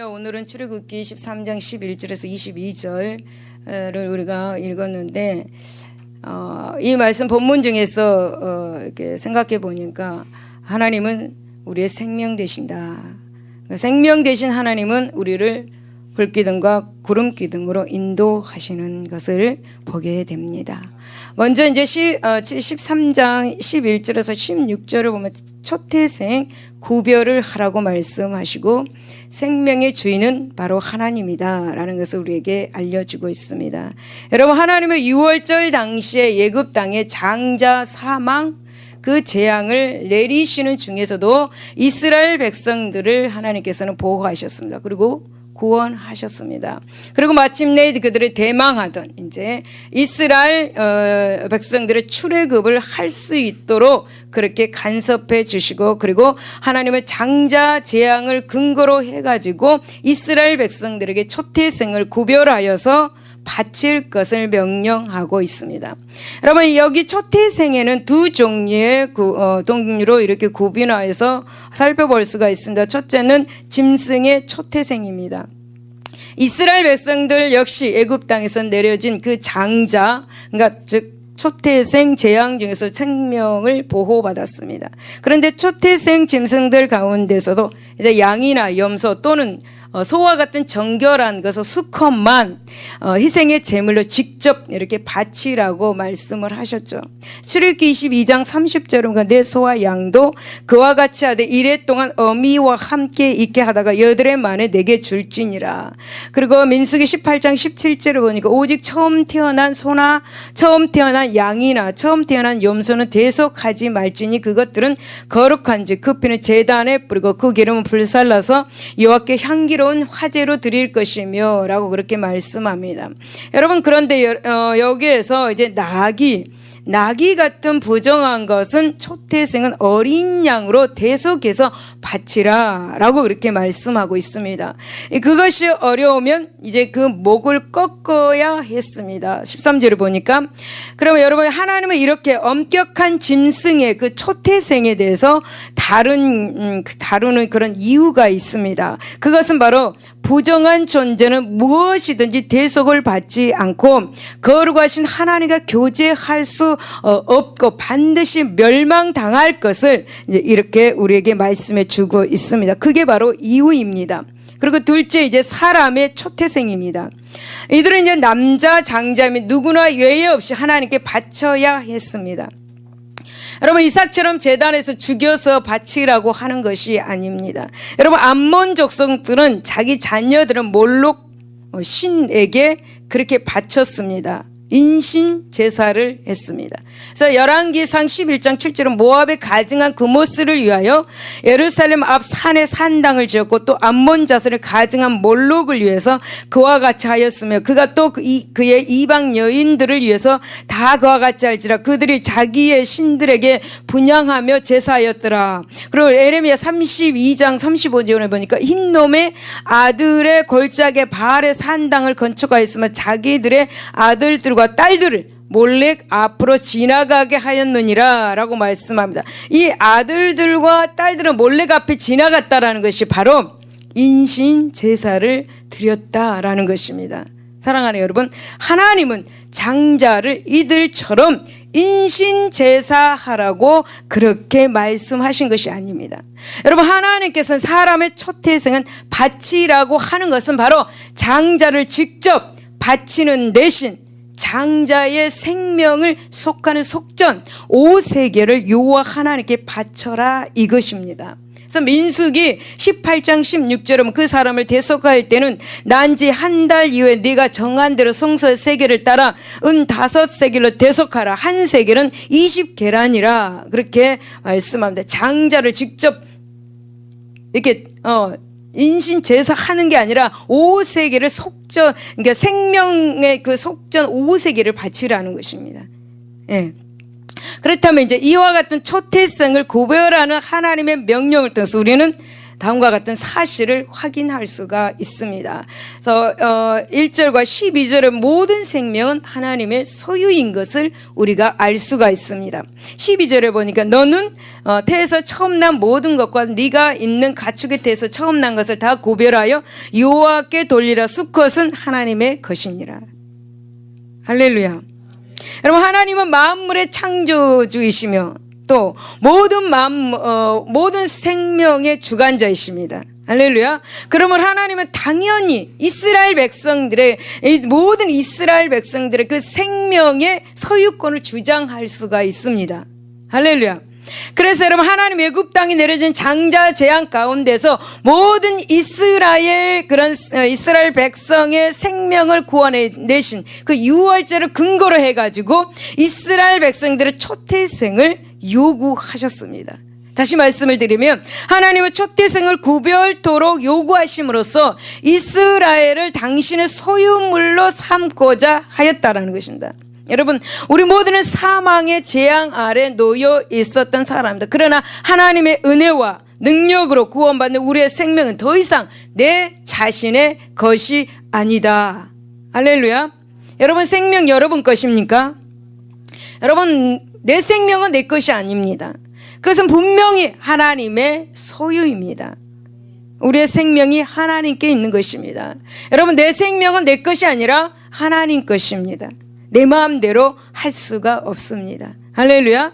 할렐루야. 오늘은 출애굽기 13장 11절에서 22절을 우리가 읽었는데 이 말씀 본문 중에서 이렇게 생각해 보니까 하나님은 우리의 생명 되신다. 생명 되신 하나님은 우리를 불기둥과 구름기둥으로 인도하시는 것을 보게 됩니다. 먼저 이제 13장 11절에서 16절을 보면 초태생 구별을 하라고 말씀하시고 생명의 주인은 바로 하나님이다 라는 것을 우리에게 알려주고 있습니다. 여러분, 하나님은 6월절 당시에 애굽 땅의 장자 사망 그 재앙을 내리시는 중에서도 이스라엘 백성들을 하나님께서는 보호하셨습니다. 그리고 구원하셨습니다. 그리고 마침내 그들을 대망하던 이제 이스라엘 백성들의 출애굽을 할 수 있도록 그렇게 간섭해 주시고, 그리고 하나님의 장자 재앙을 근거로 해가지고 이스라엘 백성들에게 초태생을 구별하여서 바칠 것을 명령하고 있습니다. 여러분, 여기 초태생에는 두 종류의 동류로 이렇게 구분하여서 살펴볼 수가 있습니다. 첫째는 짐승의 초태생입니다. 이스라엘 백성들 역시 애굽 땅에서 내려진 그 장자, 그러니까 즉 초태생 재앙 중에서 생명을 보호받았습니다. 그런데 초태생 짐승들 가운데서도 이제 양이나 염소 또는 소와 같은 정결한 것을 수컷만 희생의 제물로 직접 이렇게 바치라고 말씀을 하셨죠. 출애굽기 22장 30절은 내 소와 양도 그와 같이 하되 이래 동안 어미와 함께 있게 하다가 8해 만에 내게 줄지니라. 그리고 민수기 18장 17절을 보니까 오직 처음 태어난 소나 처음 태어난 양이나 처음 태어난 염소는 대속하지 말지니 그것들은 거룩한지 그 피는 제단에 뿌리고 그 기름은 불살라서 여호와께 향기로운 화제로 드릴 것이며 라고 그렇게 말씀합니다. 여러분, 그런데 여기에서 이제 나귀 같은 부정한 것은 초태생은 어린 양으로 대속해서 바치라 라고 그렇게 말씀하고 있습니다. 그것이 어려우면 이제 그 목을 꺾어야 했습니다. 13절을 보니까, 그러면 여러분, 하나님은 이렇게 엄격한 짐승의 그 초태생에 대해서 다루는 그런 이유가 있습니다. 그것은 바로 부정한 존재는 무엇이든지 대속을 받지 않고 거룩하신 하나님과 교제할 수 없고 반드시 멸망당할 것을 이제 이렇게 우리에게 말씀해 주고 있습니다. 그게 바로 이유입니다. 그리고 둘째, 이제 사람의 초태생입니다. 이들은 이제 남자 장자 및 누구나 예외 없이 하나님께 바쳐야 했습니다. 여러분, 이삭처럼 제단에서 죽여서 바치라고 하는 것이 아닙니다. 여러분, 암몬 족속들은 자기 자녀들은 몰록 신에게 그렇게 바쳤습니다. 인신 제사를 했습니다. 그래서 열왕기상 11장 7절은 모압에 가증한 그모스를 위하여 예루살렘 앞 산에 산당을 지었고 또 암몬 자손을 가증한 몰록을 위해서 그와 같이 하였으며 그가 또 그의 이방 여인들을 위해서 다 그와 같이 할지라 그들이 자기의 신들에게 분향하며 제사하였더라. 그리고 에레미야 32장 35절에 보니까 흰놈의 아들의 골짜기에 바알의 산당을 건축하였으며 자기들의 아들들과 딸들을 몰렉 앞으로 지나가게 하였느니라 라고 말씀합니다. 이 아들들과 딸들은 몰렉 앞에 지나갔다라는 것이 바로 인신 제사를 드렸다라는 것입니다. 사랑하는 여러분, 하나님은 장자를 이들처럼 인신 제사하라고 그렇게 말씀하신 것이 아닙니다. 여러분, 하나님께서는 사람의 초태생은 바치라고 하는 것은 바로 장자를 직접 바치는 대신 장자의 생명을 속하는 속전 5세계를 여호와 하나님께 바쳐라 이것입니다. 그래서 민수기 18장 16절은 그 사람을 대속할 때는 난지 한 달 이후에 네가 정한 대로 성소의 세계를 따라 은 5세겔로 대속하라. 한 세겔은 20계란이라 그렇게 말씀합니다. 장자를 직접 이렇게 인신 제사하는 게 아니라 5세계를 속전, 그러니까 생명의 그 속전 5세계를 바치라는 것입니다. 예. 그렇다면 이제 이와 같은 초태성을 구별하는 하나님의 명령을 통해서 우리는 다음과 같은 사실을 확인할 수가 있습니다. 그래서 1절과 12절의 모든 생명은 하나님의 소유인 것을 우리가 알 수가 있습니다. 12절에 보니까 너는 태에서 처음 난 모든 것과 네가 있는 가축의 태에서 처음 난 것을 다 구별하여 여호와께 돌리라. 수컷은 하나님의 것이니라. 할렐루야. 여러분, 하나님은 만물의 창조주이시며 또 모든 생명의 주관자이십니다. 할렐루야. 그러면 하나님은 당연히 모든 이스라엘 백성들의 그 생명의 소유권을 주장할 수가 있습니다. 할렐루야. 그래서 여러분, 하나님 애굽 땅에 내려진 장자 재앙 가운데서 모든 이스라엘 백성의 생명을 구원해 내신 그 유월절을 근거로 해가지고 이스라엘 백성들의 초태생을 요구하셨습니다. 다시 말씀을 드리면 하나님은 초태생을 구별토록 요구하심으로써 이스라엘을 당신의 소유물로 삼고자 하였다라는 것입니다. 여러분, 우리 모두는 사망의 재앙 아래 놓여 있었던 사람입니다. 그러나 하나님의 은혜와 능력으로 구원받는 우리의 생명은 더 이상 내 자신의 것이 아니다. 할렐루야. 여러분, 생명 여러분 것입니까? 여러분, 내 생명은 내 것이 아닙니다. 그것은 분명히 하나님의 소유입니다. 우리의 생명이 하나님께 있는 것입니다. 여러분, 내 생명은 내 것이 아니라 하나님 것입니다. 내 마음대로 할 수가 없습니다. 할렐루야.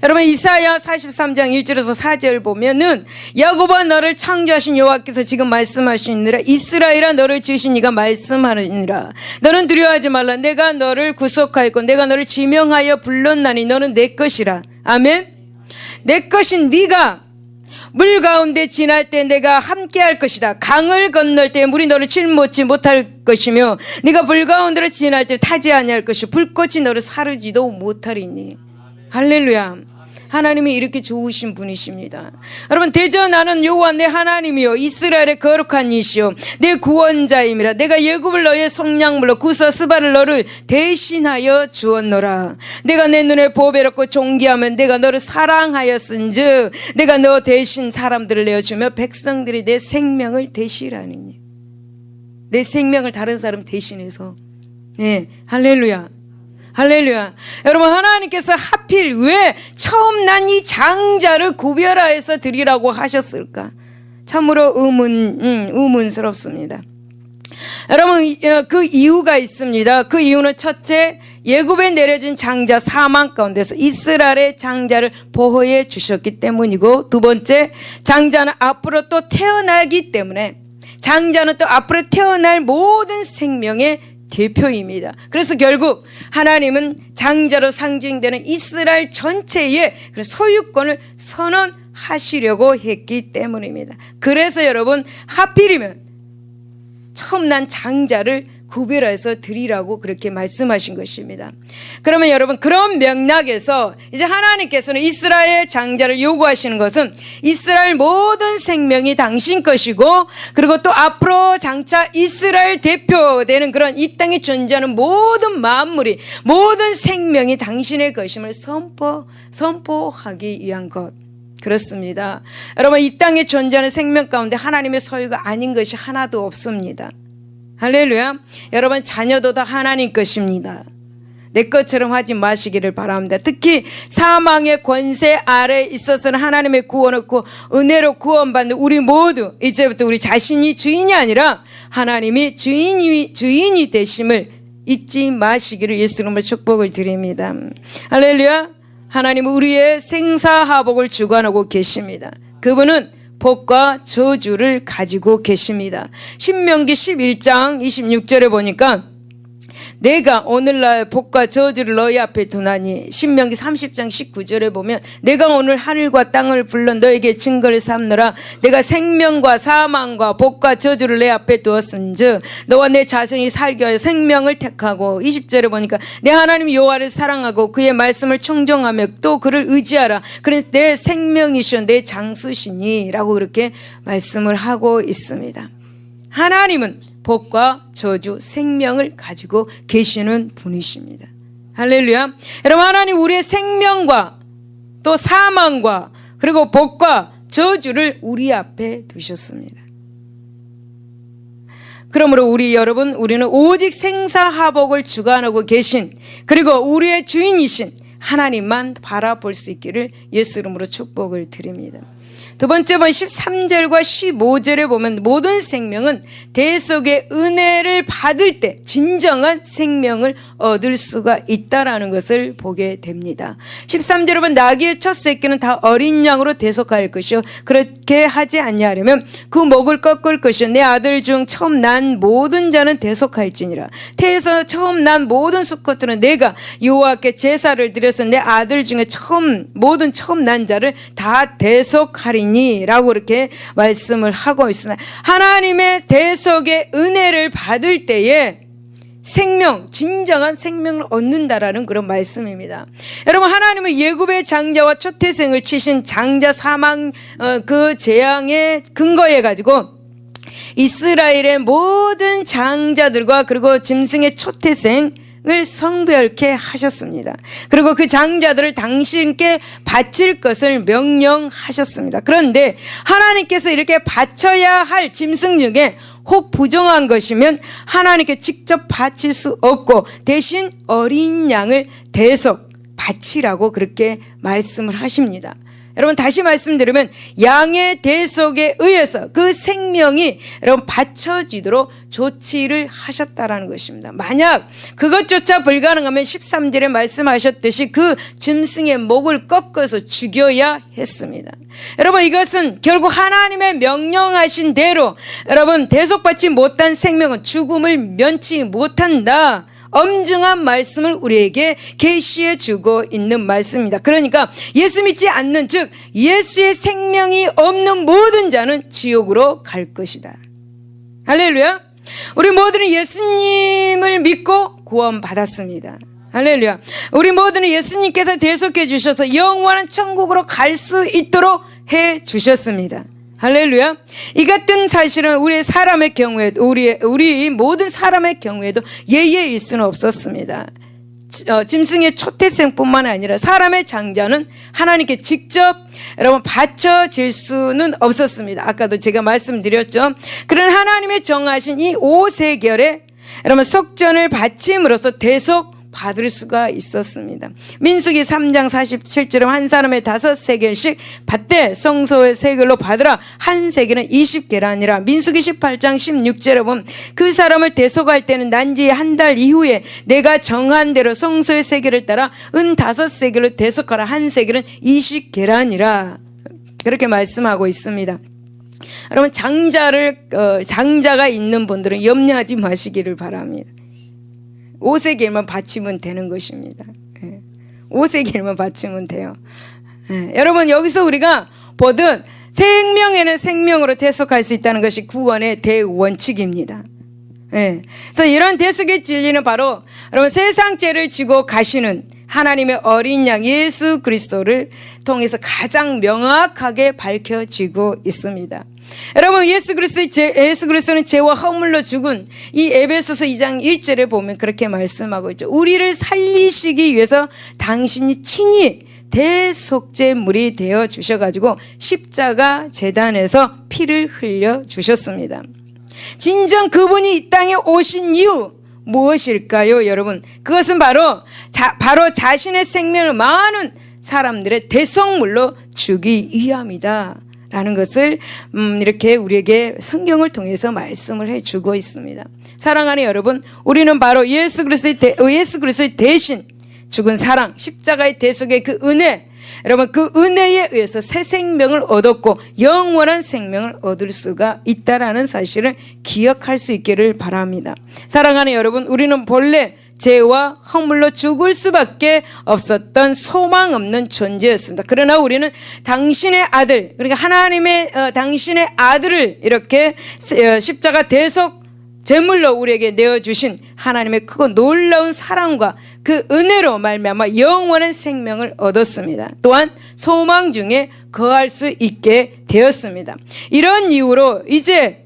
여러분, 이사야 43장 1절에서 4절 보면은 야곱아 너를 창조하신 여호와께서 지금 말씀하시니라. 이스라엘아 너를 지으신 이가 말씀하느니라. 너는 두려워하지 말라. 내가 너를 구속하였고 내가 너를 지명하여 불렀나니 너는 내 것이라. 아멘. 내 것인 네가 물 가운데 지날 때 내가 함께 할 것이다. 강을 건널 때 물이 너를 칠못지 못할 것이며 네가 불 가운데로 지날 때 타지 아니할 것이 불꽃이 너를 사르지도 못하리니. 할렐루야. 하나님이 이렇게 좋으신 분이십니다. 여러분, 대전하는 여호와 내 하나님이요 이스라엘의 거룩한 이시요 내 구원자임이라. 내가 애굽을 너의 속량물로 구서 스바를 너를 대신하여 주었노라. 내가 내 눈에 보배롭고 존귀하면 내가 너를 사랑하였은즉 내가 너 대신 사람들을 내어주며 백성들이 내 생명을 대신하느니. 내 생명을 다른 사람 대신해서. 네, 할렐루야. 할렐루야. 여러분, 하나님께서 하필 왜 처음 난 이 장자를 구별하여서 드리라고 하셨을까? 참으로 의문스럽습니다. 여러분, 그 이유가 있습니다. 그 이유는 첫째, 애굽에 내려진 장자 사망 가운데서 이스라엘의 장자를 보호해 주셨기 때문이고, 두 번째, 장자는 앞으로 또 태어나기 때문에 장자는 또 앞으로 태어날 모든 생명의 대표입니다. 그래서 결국 하나님은 장자로 상징되는 이스라엘 전체의 소유권을 선언하시려고 했기 때문입니다. 그래서 여러분, 하필이면 처음 난 장자를 구별해서 드리라고 그렇게 말씀하신 것입니다. 그러면 여러분, 그런 맥락에서 이제 하나님께서는 이스라엘 장자를 요구하시는 것은 이스라엘 모든 생명이 당신 것이고, 그리고 또 앞으로 장차 이스라엘 대표되는 그런 이 땅에 존재하는 모든 만물이, 모든 생명이 당신의 것임을 선포하기 위한 것. 그렇습니다. 여러분, 이 땅에 존재하는 생명 가운데 하나님의 소유가 아닌 것이 하나도 없습니다. 할렐루야. 여러분, 자녀도 다 하나님 것입니다. 내 것처럼 하지 마시기를 바랍니다. 특히 사망의 권세 아래 있어서는 하나님의 구원을 은혜로 구원받는 우리 모두, 이제부터 우리 자신이 주인이 아니라 하나님이 주인이 되심을 잊지 마시기를 예수 이름으로 축복을 드립니다. 할렐루야. 하나님은 우리의 생사화복을 주관하고 계십니다. 그분은 복과 저주를 가지고 계십니다. 신명기 11장 26절에 보니까 내가 오늘날 복과 저주를 너희 앞에 두나니, 신명기 30장 19절에 보면 내가 오늘 하늘과 땅을 불러 너에게 증거를 삼느라 내가 생명과 사망과 복과 저주를 내 앞에 두었은즉 너와 내 자손이 살게 하여 생명을 택하고, 20절에 보니까 내 하나님 여호와를 사랑하고 그의 말씀을 청종하며 또 그를 의지하라. 그래서 내 생명이시오 내 장수시니 라고 그렇게 말씀을 하고 있습니다. 하나님은 복과 저주, 생명을 가지고 계시는 분이십니다. 할렐루야. 여러분, 하나님 우리의 생명과 또 사망과 그리고 복과 저주를 우리 앞에 두셨습니다. 그러므로 우리는 오직 생사화복을 주관하고 계신, 그리고 우리의 주인이신 하나님만 바라볼 수 있기를 예수 이름으로 축복을 드립니다. 두 번째 번 13절과 15절에 보면 모든 생명은 대속의 은혜를 받을 때 진정한 생명을 얻을 수가 있다라는 것을 보게 됩니다. 13절에 보면 나귀의 첫 새끼는 다 어린 양으로 대속할 것이요 그렇게 하지 않냐하려면 그 목을 꺾을 것이요 내 아들 중 처음 난 모든 자는 대속할지니라. 태에서 처음 난 모든 수컷들은 내가 여호와께 제사를 드려서 내 아들 중에 모든 처음 난 자를 다 대속하리니 라고 이렇게 말씀을 하고 있습니다. 하나님의 대속의 은혜를 받을 때에 진정한 생명을 얻는다라는 그런 말씀입니다. 여러분, 하나님은 예굽의 장자와 초태생을 치신 장자 사망 그 재앙의 근거해 가지고 이스라엘의 모든 장자들과 그리고 짐승의 초태생 을 성별케 하셨습니다. 그리고 그 장자들을 당신께 바칠 것을 명령하셨습니다. 그런데 하나님께서 이렇게 바쳐야 할 짐승 중에 혹 부정한 것이면 하나님께 직접 바칠 수 없고 대신 어린 양을 대속 바치라고 그렇게 말씀을 하십니다. 여러분, 다시 말씀드리면 양의 대속에 의해서 그 생명이 여러분 바쳐지도록 조치를 하셨다라는 것입니다. 만약 그것조차 불가능하면 13절에 말씀하셨듯이 그 짐승의 목을 꺾어서 죽여야 했습니다. 여러분, 이것은 결국 하나님의 명령하신 대로 여러분 대속받지 못한 생명은 죽음을 면치 못한다. 엄중한 말씀을 우리에게 계시해 주고 있는 말씀입니다. 그러니까 예수 믿지 않는, 즉 예수의 생명이 없는 모든 자는 지옥으로 갈 것이다. 할렐루야. 우리 모두는 예수님을 믿고 구원받았습니다. 할렐루야. 우리 모두는 예수님께서 대속해 주셔서 영원한 천국으로 갈 수 있도록 해 주셨습니다. 할렐루야. 이 같은 사실은 우리 사람의 경우에도 우리 모든 사람의 경우에도 예외일 수는 없었습니다. 짐승의 초태생뿐만 아니라 사람의 장자는 하나님께 직접 여러분 바쳐질 수는 없었습니다. 아까도 제가 말씀드렸죠. 그런 하나님의 정하신 이 5세결에 여러분 속전을 바침으로써 대속 받을 수가 있었습니다. 민수기 3장 47절에 한 사람의 5세겔씩 받되 성소의 세겔로 받으라. 한 세겔은 20계란이라. 민수기 18장 16절에 보면 그 사람을 대속할 때는 난지 한 달 이후에 내가 정한 대로 성소의 세겔을 따라 은 5세겔로 대속하라. 한 세겔은 20계란이라. 그렇게 말씀하고 있습니다. 여러분, 장자가 있는 분들은 염려하지 마시기를 바랍니다. 5세겔만 바치면 되는 것입니다. 5세겔만 바치면 돼요. 여러분, 여기서 우리가 보듯 생명에는 생명으로 대속할 수 있다는 것이 구원의 대원칙입니다. 그래서 이런 대속의 진리는 바로 여러분 세상 죄를 지고 가시는 하나님의 어린 양 예수 그리스도를 통해서 가장 명확하게 밝혀지고 있습니다. 여러분, 예수 그리스도는 죄와 허물로 죽은 이 에베소서 2장 1절에 보면 그렇게 말씀하고 있죠. 우리를 살리시기 위해서 당신이 친히 대속제물이 되어 주셔가지고 십자가 재단에서 피를 흘려 주셨습니다. 진정 그분이 이 땅에 오신 이유 무엇일까요, 여러분? 그것은 바로 자신의 생명을 많은 사람들의 대속물로 주기 위함이다 라는 것을 이렇게 우리에게 성경을 통해서 말씀을 해주고 있습니다. 사랑하는 여러분, 우리는 바로 예수 그리스도의 대신 죽은 사랑, 십자가의 대속의 그 은혜, 여러분 그 은혜에 의해서 새 생명을 얻었고 영원한 생명을 얻을 수가 있다라는 사실을 기억할 수 있기를 바랍니다. 사랑하는 여러분, 우리는 본래 죄와 허물로 죽을 수밖에 없었던 소망 없는 존재였습니다. 그러나 우리는 당신의 아들, 그러니까 하나님의 당신의 아들을 이렇게 십자가 대속 제물로 우리에게 내어주신 하나님의 크고 놀라운 사랑과 그 은혜로 말미암아 영원한 생명을 얻었습니다. 또한 소망 중에 거할 수 있게 되었습니다. 이런 이유로 이제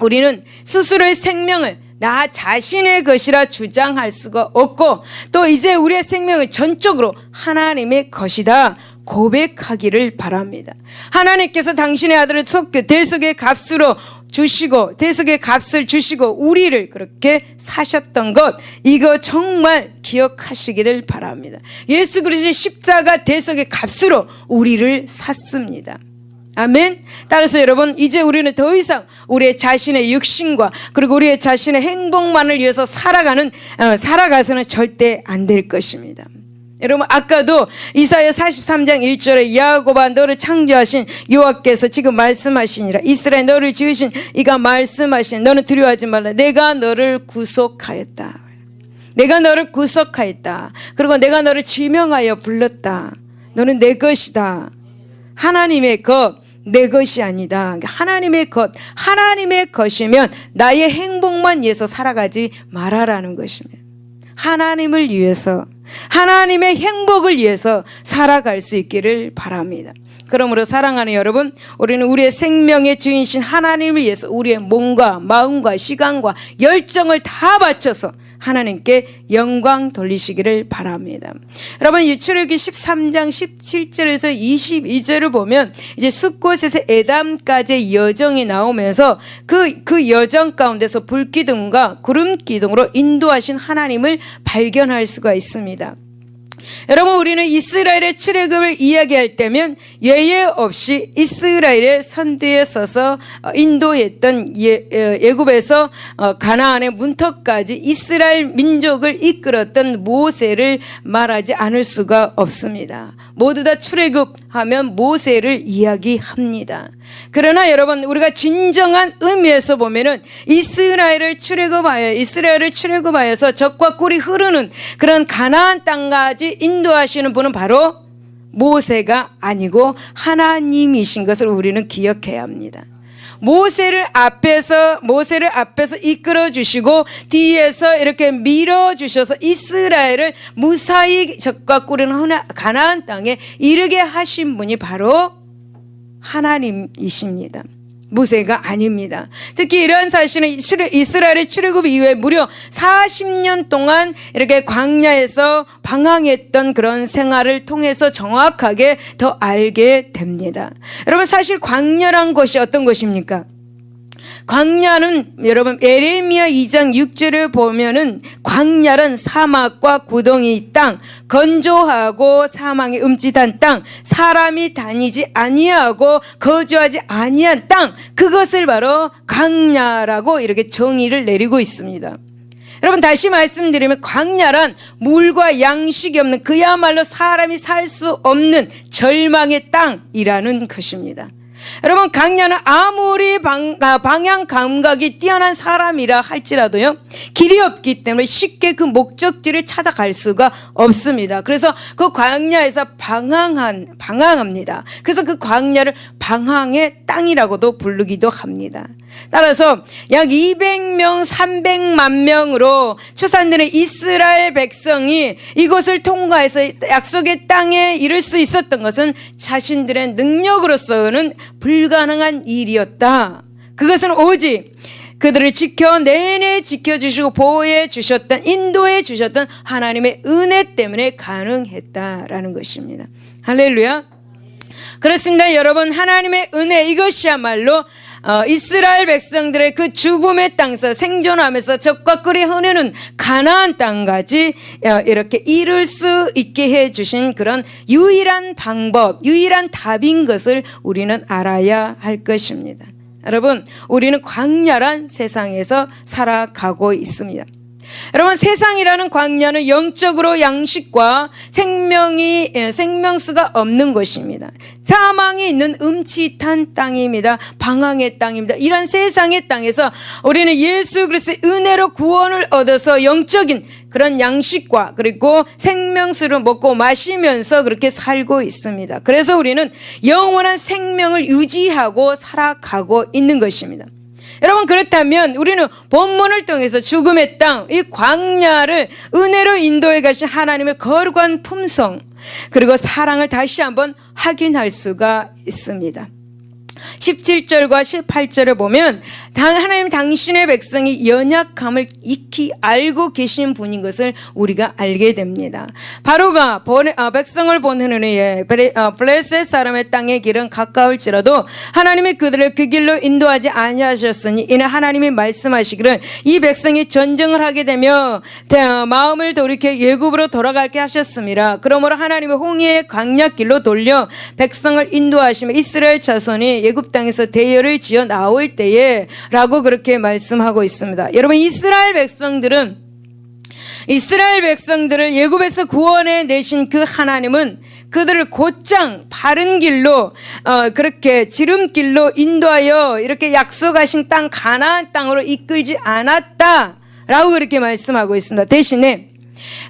우리는 스스로의 생명을 나 자신의 것이라 주장할 수가 없고 또 이제 우리의 생명은 전적으로 하나님의 것이다 고백하기를 바랍니다. 하나님께서 당신의 아들을 대속의 값으로 주시고 대속의 값을 주시고 우리를 그렇게 사셨던 것, 이거 정말 기억하시기를 바랍니다. 예수 그리스도의 십자가 대속의 값으로 우리를 샀습니다. 아멘. 따라서 여러분, 이제 우리는 더 이상 우리의 자신의 육신과 그리고 우리의 자신의 행복만을 위해서 살아가서는 절대 안 될 것입니다. 여러분, 아까도 이사야 43장 1절에 야곱아 너를 창조하신 여호와께서 지금 말씀하시니라. 이스라엘 너를 지으신 이가 말씀하신 너는 두려워하지 말라. 내가 너를 구속하였다. 내가 너를 구속하였다. 그리고 내가 너를 지명하여 불렀다. 너는 내 것이다. 하나님의 것, 내 것이 아니다. 하나님의 것, 하나님의 것이면 나의 행복만 위해서 살아가지 말아라는 것입니다. 하나님을 위해서, 하나님의 행복을 위해서 살아갈 수 있기를 바랍니다. 그러므로 사랑하는 여러분, 우리는 우리의 생명의 주인이신 하나님을 위해서 우리의 몸과 마음과 시간과 열정을 다 바쳐서 하나님께 영광 돌리시기를 바랍니다. 여러분, 이 출애굽기 13장 17절에서 22절을 보면 이제 숫곳에서 에담까지의 여정이 나오면서 그 여정 가운데서 불기둥과 구름기둥으로 인도하신 하나님을 발견할 수가 있습니다. 여러분, 우리는 이스라엘의 출애굽을 이야기할 때면 예외 없이 이스라엘의 선두에 서서 인도했던 애굽에서 가나안의 문턱까지 이스라엘 민족을 이끌었던 모세를 말하지 않을 수가 없습니다. 모두 다 출애굽하면 모세를 이야기합니다. 그러나 여러분, 우리가 진정한 의미에서 보면은 이스라엘을 출애굽하여서 젖과 꿀이 흐르는 그런 가나안 땅까지 인도하시는 분은 바로 모세가 아니고 하나님이신 것을 우리는 기억해야 합니다. 모세를 앞에서 이끌어 주시고 뒤에서 이렇게 밀어 주셔서 이스라엘을 무사히 젖과 꿀은 가나안 땅에 이르게 하신 분이 바로 하나님이십니다. 모세가 아닙니다. 특히 이러한 사실은 이스라엘의 출애굽 이후에 무려 40년 동안 이렇게 광야에서 방황했던 그런 생활을 통해서 정확하게 더 알게 됩니다. 여러분, 사실 광야란 것이 어떤 것입니까? 광야는 여러분 에레미야 2장 6절을 보면은 광야는 사막과 구덩이 땅, 건조하고 사망이 음짓한 땅, 사람이 다니지 아니하고 거주하지 아니한 땅, 그것을 바로 광야라고 이렇게 정의를 내리고 있습니다. 여러분, 다시 말씀드리면 광야란 물과 양식이 없는, 그야말로 사람이 살 수 없는 절망의 땅이라는 것입니다. 여러분, 광야는 아무리 방향 감각이 뛰어난 사람이라 할지라도요, 길이 없기 때문에 쉽게 그 목적지를 찾아갈 수가 없습니다. 그래서 그 광야에서 방황합니다. 그래서 그 광야를 방황의 땅이라고도 부르기도 합니다. 따라서 약 200명, 300만 명으로 추산되는 이스라엘 백성이 이곳을 통과해서 약속의 땅에 이를 수 있었던 것은 자신들의 능력으로서는 불가능한 일이었다. 그것은 오직 그들을 내내 지켜주시고 보호해 주셨던, 인도해 주셨던 하나님의 은혜 때문에 가능했다라는 것입니다. 할렐루야. 그렇습니다. 여러분, 하나님의 은혜, 이것이야말로 이스라엘 백성들의 그 죽음의 땅에서 생존하면서 젖과 꿀이 흐르는 가나안 땅까지 이렇게 이룰 수 있게 해주신 그런 유일한 방법, 유일한 답인 것을 우리는 알아야 할 것입니다. 여러분, 우리는 광야란 세상에서 살아가고 있습니다. 여러분, 세상이라는 광야는 영적으로 양식과 생명수가 없는 것입니다. 사망이 있는 음치탄 땅입니다. 방황의 땅입니다. 이런 세상의 땅에서 우리는 예수 그리스도의 은혜로 구원을 얻어서 영적인 그런 양식과 그리고 생명수를 먹고 마시면서 그렇게 살고 있습니다. 그래서 우리는 영원한 생명을 유지하고 살아가고 있는 것입니다. 여러분, 그렇다면 우리는 본문을 통해서 죽음의 땅, 이 광야를 은혜로 인도해 가신 하나님의 거룩한 품성, 그리고 사랑을 다시 한번 확인할 수가 있습니다. 17절과 18절에 보면 하나님 당신의 백성이 연약함을 익히 알고 계신 분인 것을 우리가 알게 됩니다. 바로가 백성을 보내는 후에 블레셋 사람의 땅의 길은 가까울지라도 하나님이 그들을 그 길로 인도하지 아니하셨으니 이는 하나님이 말씀하시기를 이 백성이 전쟁을 하게 되며 마음을 돌이켜 애굽으로 돌아갈게 하셨습니다. 그러므로 하나님의 홍해의 광야길로 돌려 백성을 인도하시며 이스라엘 자손이 애굽 땅에서 대열을 지어 나올 때에 라고 그렇게 말씀하고 있습니다. 여러분, 이스라엘 백성들을 애굽에서 구원해 내신 그 하나님은 그들을 곧장 바른 길로 그렇게 지름길로 인도하여 이렇게 약속하신 땅 가나안 땅으로 이끌지 않았다라고 그렇게 말씀하고 있습니다. 대신에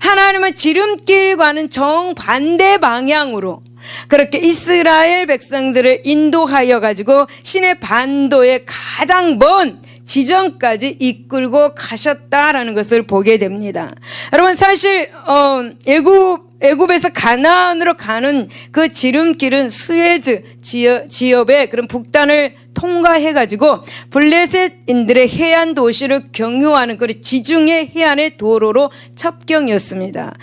하나님은 지름길과는 정반대 방향으로 그렇게 이스라엘 백성들을 인도하여 가지고 시내 반도의 가장 먼 지점까지 이끌고 가셨다라는 것을 보게 됩니다. 여러분, 사실 애굽에서 가나안으로 가는 그 지름길은 수에즈 지역의 그런 북단을 통과해 가지고 블레셋인들의 해안 도시를 경유하는 그 지중해 해안의 도로로 첩경이었습니다.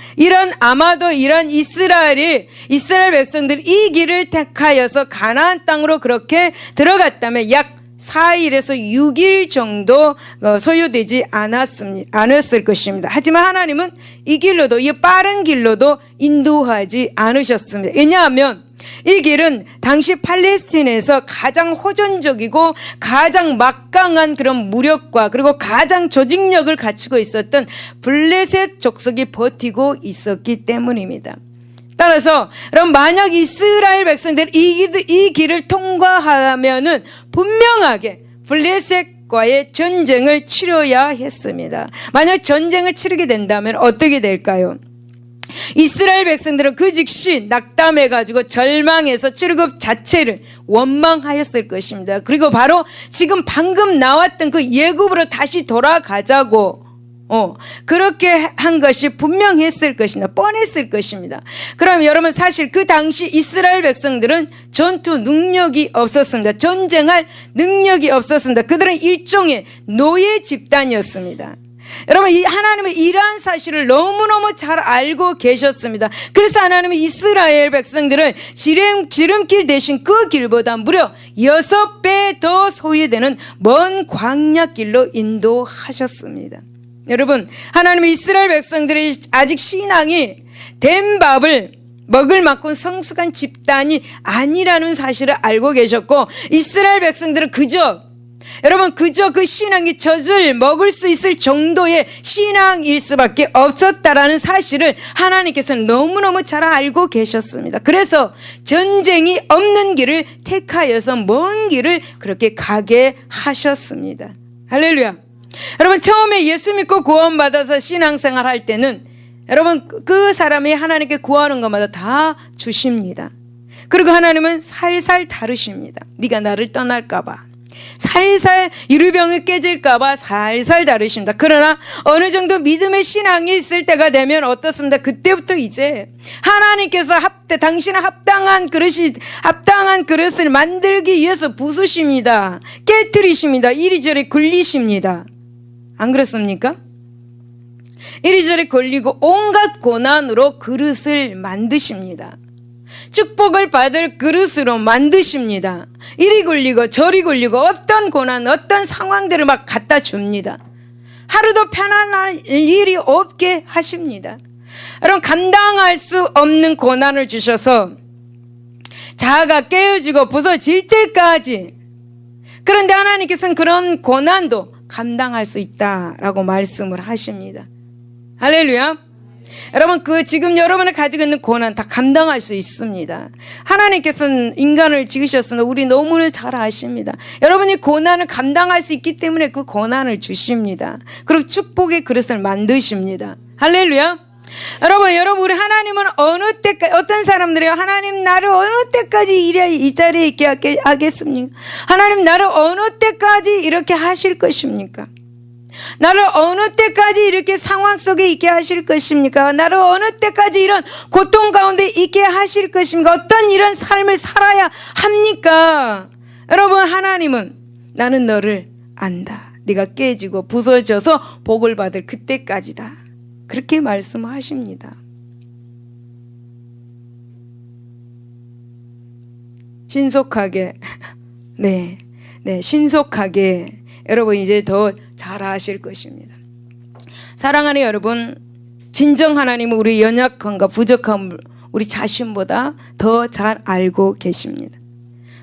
아마도 이런 이스라엘 백성들이 이 길을 택하여서 가나안 땅으로 그렇게 들어갔다면 약 4일에서 6일 정도 소요되지 않았을 것입니다. 하지만 하나님은 이 길로도, 이 빠른 길로도 인도하지 않으셨습니다. 왜냐하면 이 길은 당시 팔레스틴에서 가장 호전적이고 가장 막강한 그런 무력과 그리고 가장 조직력을 갖추고 있었던 블레셋 족속이 버티고 있었기 때문입니다. 따라서 여러분, 만약 이스라엘 백성들이 이 길을 통과하면은 분명하게 블레셋과의 전쟁을 치러야 했습니다. 만약 전쟁을 치르게 된다면 어떻게 될까요? 이스라엘 백성들은 그 즉시 낙담해가지고 절망해서 출애굽 자체를 원망하였을 것입니다. 그리고 바로 지금 방금 나왔던 그 애굽으로 다시 돌아가자고 그렇게 한 것이 분명했을 것입니다. 뻔했을 것입니다. 그럼 여러분, 사실 그 당시 이스라엘 백성들은 전투 능력이 없었습니다. 전쟁할 능력이 없었습니다. 그들은 일종의 노예 집단이었습니다. 여러분, 하나님은 이러한 사실을 너무너무 잘 알고 계셨습니다. 그래서 하나님은 이스라엘 백성들을 지름길 대신 그 길보다 무려 6배 더 소요되는 먼 광야길로 인도하셨습니다. 여러분, 하나님은 이스라엘 백성들이 아직 신앙이 된 밥을 먹을 만큼 성숙한 집단이 아니라는 사실을 알고 계셨고, 이스라엘 백성들은 그저 그 신앙이 젖을 먹을 수 있을 정도의 신앙일 수밖에 없었다라는 사실을 하나님께서는 너무너무 잘 알고 계셨습니다. 그래서 전쟁이 없는 길을 택하여서 먼 길을 그렇게 가게 하셨습니다. 할렐루야. 여러분, 처음에 예수 믿고 구원받아서 신앙생활 할 때는 여러분, 그 사람이 하나님께 구하는 것마다 다 주십니다. 그리고 하나님은 살살 다루십니다. 네가 나를 떠날까 봐, 살살 유리병이 깨질까 봐 살살 다루십니다. 그러나 어느 정도 믿음의 신앙이 있을 때가 되면 어떻습니까? 그때부터 이제 하나님께서 당신은 합당한 그릇을 만들기 위해서 부수십니다. 깨트리십니다. 이리저리 굴리십니다. 안 그렇습니까? 이리저리 걸리고 온갖 고난으로 그릇을 만드십니다. 축복을 받을 그릇으로 만드십니다. 이리 굴리고 저리 굴리고 어떤 고난, 어떤 상황들을 막 갖다 줍니다. 하루도 편안할 일이 없게 하십니다. 여러분, 감당할 수 없는 고난을 주셔서 자아가 깨어지고 부서질 때까지, 그런데 하나님께서는 그런 고난도 감당할 수 있다라고 말씀을 하십니다. 할렐루야. 여러분, 지금 여러분이 가지고 있는 고난 다 감당할 수 있습니다. 하나님께서는 인간을 지으셨으나 우리 너무나 잘 아십니다. 여러분이 고난을 감당할 수 있기 때문에 그 고난을 주십니다. 그리고 축복의 그릇을 만드십니다. 할렐루야. 여러분, 우리 하나님은 어느 때까지, 어떤 사람들이요, 하나님 나를 어느 때까지 이 자리에 있게 하겠습니까? 하나님 나를 어느 때까지 이렇게 하실 것입니까? 나를 어느 때까지 이렇게 상황 속에 있게 하실 것입니까? 나를 어느 때까지 이런 고통 가운데 있게 하실 것입니까? 어떤 이런 삶을 살아야 합니까? 여러분, 하나님은 나는 너를 안다. 네가 깨지고 부서져서 복을 받을 그때까지다. 그렇게 말씀하십니다. 신속하게 네, 신속하게 여러분 이제 더 잘하실 것입니다. 사랑하는 여러분, 진정 하나님은 우리 연약함과 부족함을 우리 자신보다 더 잘 알고 계십니다.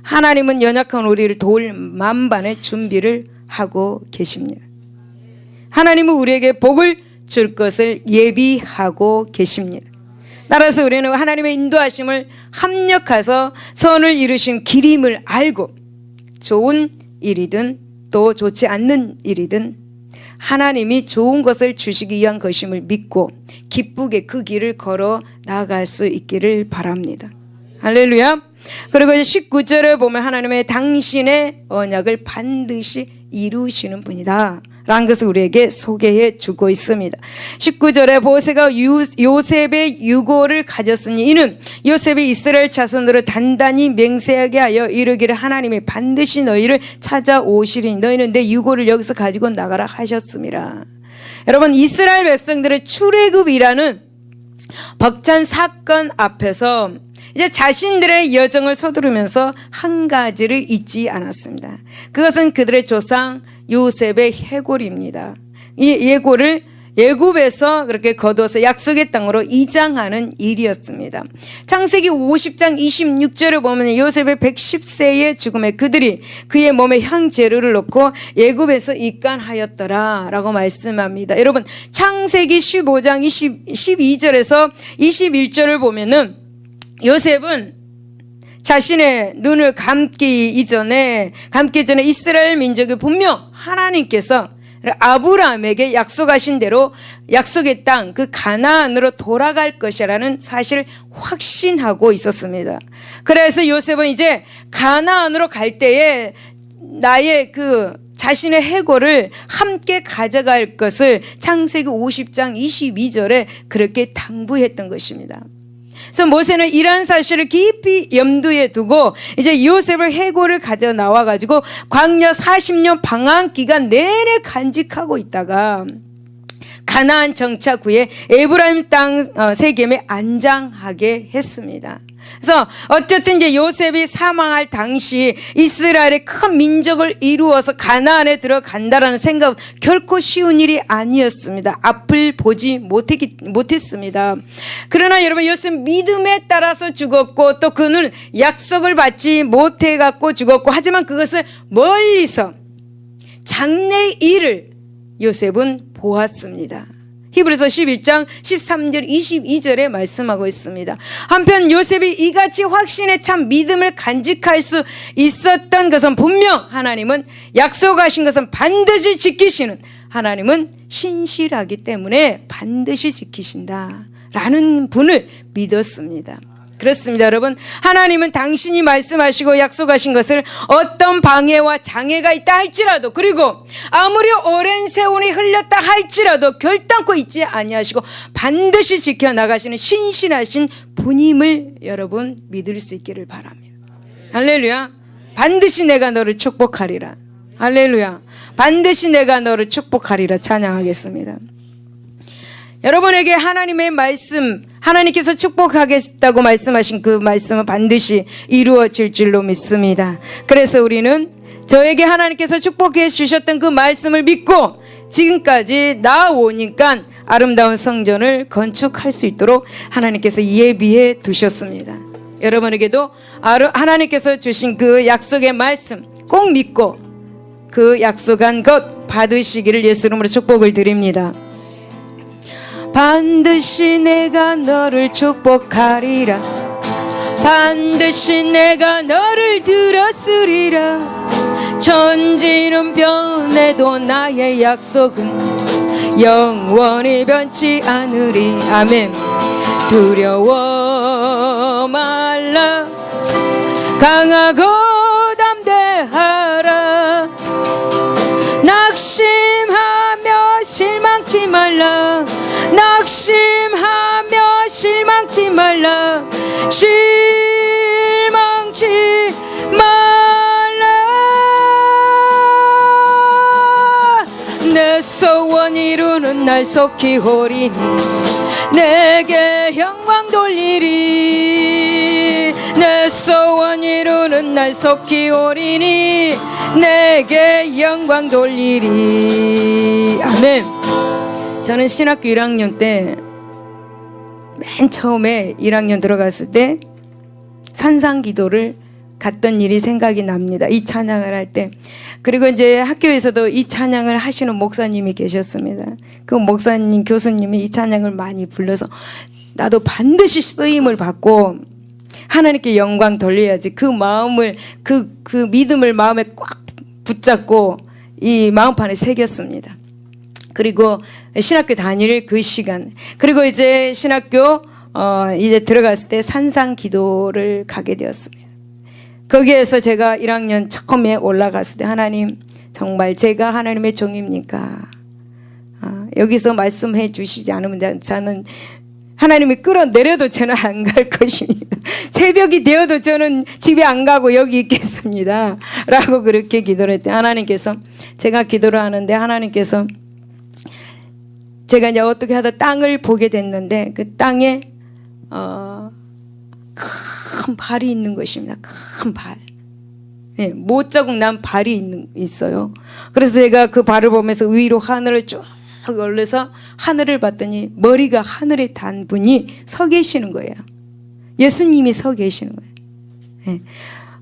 하나님은 연약한 우리를 도울 만반의 준비를 하고 계십니다. 하나님은 우리에게 복을 줄 것을 예비하고 계십니다. 따라서 우리는 하나님의 인도하심을 합력해서 선을 이루신 길임을 알고 좋은 일이든 또 좋지 않는 일이든 하나님이 좋은 것을 주시기 위한 것임을 믿고 기쁘게 그 길을 걸어 나아갈 수 있기를 바랍니다. 할렐루야. 그리고 19절에 보면 하나님의 당신의 언약을 반드시 이루시는 분이다 라는 것을 우리에게 소개해 주고 있습니다. 19절에 모세가 요셉의 유고를 가졌으니 이는 요셉이 이스라엘 자손들을 단단히 맹세하게 하여 이르기를 하나님이 반드시 너희를 찾아오시리니 너희는 내 유고를 여기서 가지고 나가라 하셨습니다. 여러분, 이스라엘 백성들의 출애굽이라는 벅찬 사건 앞에서 이제 자신들의 여정을 서두르면서 한 가지를 잊지 않았습니다. 그것은 그들의 조상 요셉의 해골입니다. 이 예골을 애굽에서 그렇게 거둬서 약속의 땅으로 이장하는 일이었습니다. 창세기 50장 26절을 보면 요셉의 110세의 죽음에 그들이 그의 몸에 향재료를 넣고 애굽에서 입간하였더라 라고 말씀합니다. 여러분, 창세기 15장 12절에서 21절을 보면은 요셉은 자신의 눈을 감기 전에 이스라엘 민족이 분명 하나님께서 아브라함에게 약속하신 대로 약속의 땅 그 가나안으로 돌아갈 것이라는 사실을 확신하고 있었습니다. 그래서 요셉은 이제 가나안으로 갈 때에 나의 그 자신의 해골을 함께 가져갈 것을 창세기 50장 22절에 그렇게 당부했던 것입니다. 그래서 모세는 이러한 사실을 깊이 염두에 두고 이제 요셉을 해골을 가져 나와 가지고 광야 40년 방황 기간 내내 간직하고 있다가 가나안 정착 후에 에브라임 땅 세겜에 안장하게 했습니다. 그래서 어쨌든 이제 요셉이 사망할 당시 이스라엘의 큰 민족을 이루어서 가나안에 들어간다라는 생각은 결코 쉬운 일이 아니었습니다. 앞을 보지 못했습니다. 그러나 여러분, 요셉 믿음에 따라서 죽었고 또 그는 약속을 받지 못해 갖고 죽었고 하지만 그것을 멀리서 장래의 일을 요셉은 보았습니다. 히브리서 11장 13절 22절에 말씀하고 있습니다. 한편 요셉이 이같이 확신에 찬 믿음을 간직할 수 있었던 것은 분명 하나님은 약속하신 것은 반드시 지키시는 하나님은 신실하기 때문에 반드시 지키신다라는 분을 믿었습니다. 그렇습니다, 여러분. 하나님은 당신이 말씀하시고 약속하신 것을 어떤 방해와 장애가 있다 할지라도 그리고 아무리 오랜 세월이 흘렀다 할지라도 결단코 잊지 아니하시고 반드시 지켜나가시는 신실하신 분임을 여러분 믿을 수 있기를 바랍니다. 할렐루야. 반드시 내가 너를 축복하리라. 할렐루야. 반드시 내가 너를 축복하리라. 찬양하겠습니다. 여러분에게 하나님의 말씀, 하나님께서 축복하겠다고 말씀하신 그 말씀은 반드시 이루어질 줄로 믿습니다. 그래서 우리는 저에게 하나님께서 축복해 주셨던 그 말씀을 믿고 지금까지 나아오니까 아름다운 성전을 건축할 수 있도록 하나님께서 예비해 두셨습니다. 여러분에게도 하나님께서 주신 그 약속의 말씀 꼭 믿고 그 약속한 것 받으시기를 예수 이름으로 축복을 드립니다. 반드시 내가 너를 축복하리라. 반드시 내가 너를 들었으리라. 천지는 변해도 나의 약속은 영원히 변치 않으리. 아멘. 두려워 말라. 강하고 담대하라. 낙심하며 실망치 말라. 낙심하며 실망치 말라. 실망치 말라. 소원 이루는 날 속히 오리니 내게 영광 돌리리. 내 소원 이루는 날 속히 오리니 내게 영광 돌리리. 아멘. 저는 신학교 1학년 때 맨 처음에 1학년 들어갔을 때 산상기도를 갔던 일이 생각이 납니다. 이 찬양을 할 때. 그리고 이제 학교에서도 이 찬양을 하시는 목사님이 계셨습니다. 그 목사님, 교수님이 이 찬양을 많이 불러서 나도 반드시 쓰임을 받고 하나님께 영광 돌려야지. 그 마음을, 그 믿음을 마음에 꽉 붙잡고 이 마음판에 새겼습니다. 그리고 신학교 다닐 그 시간, 그리고 이제 신학교 이제 들어갔을 때 산상 기도를 가게 되었습니다. 거기에서 제가 1학년 처음에 올라갔을 때 하나님 정말 제가 하나님의 종입니까? 여기서 말씀해 주시지 않으면 저는 하나님이 끌어내려도 저는 안 갈 것입니다. 새벽이 되어도 저는 집에 안 가고 여기 있겠습니다. 라고 그렇게 기도를 했더니 하나님께서, 제가 기도를 하는데 하나님께서 제가 이제 어떻게 하다 땅을 보게 됐는데 그 땅에 큰 발이 있는 것입니다. 큰 발. 예, 못자국 난 발이 있어요. 그래서 제가 그 발을 보면서 위로 하늘을 쭉 올려서 하늘을 봤더니 머리가 하늘에 단 분이 서 계시는 거예요. 예수님이 서 계시는 거예요. 예,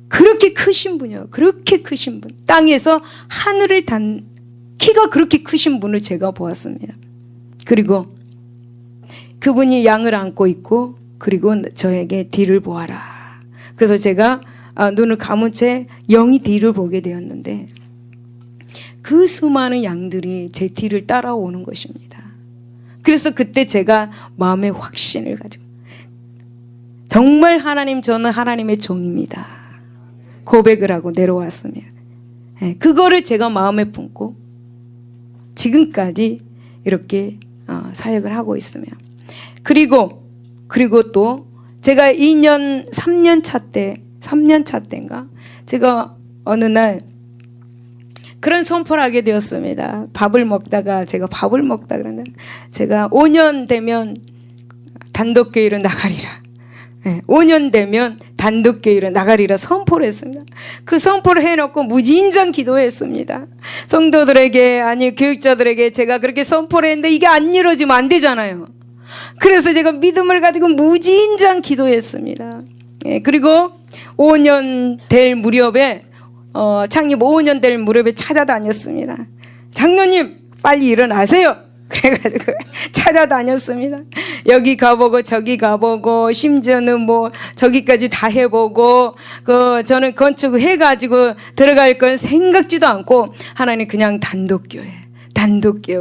그렇게 크신 분이요. 그렇게 크신 분. 땅에서 하늘을 단 키가 그렇게 크신 분을 제가 보았습니다. 그리고 그분이 양을 안고 있고 그리고 저에게 뒤를 보아라. 그래서 제가 눈을 감은 채 영이 뒤를 보게 되었는데 그 수많은 양들이 제 뒤를 따라오는 것입니다. 그래서 그때 제가 마음의 확신을 가지고 정말 하나님, 저는 하나님의 종입니다. 고백을 하고 내려왔습니다. 그거를 제가 마음에 품고 지금까지 이렇게 사역을 하고 있으며, 그리고 또 제가 3년 차 때인가 제가 어느 날 그런 선포를 하게 되었습니다. 밥을 먹다가 그러는데 제가 5년 되면 단독교회로 나가리라. 5년 되면 단독교회로 나가리라 선포를 했습니다. 그 선포를 해놓고 무진장 기도했습니다. 성도들에게, 아니 교육자들에게 제가 그렇게 선포를 했는데 이게 안 이루어지면 안 되잖아요. 그래서 제가 믿음을 가지고 무진장 기도했습니다. 그리고 5년 될 무렵에 창립 5년 될 무렵에 찾아다녔습니다. 장로님 빨리 일어나세요. 그래가지고 찾아다녔습니다. 여기 가보고 저기 가보고 심지어는 뭐 저기까지 다 해보고 저는 건축 해가지고 들어갈 건 생각지도 않고 하나님 그냥 단독교회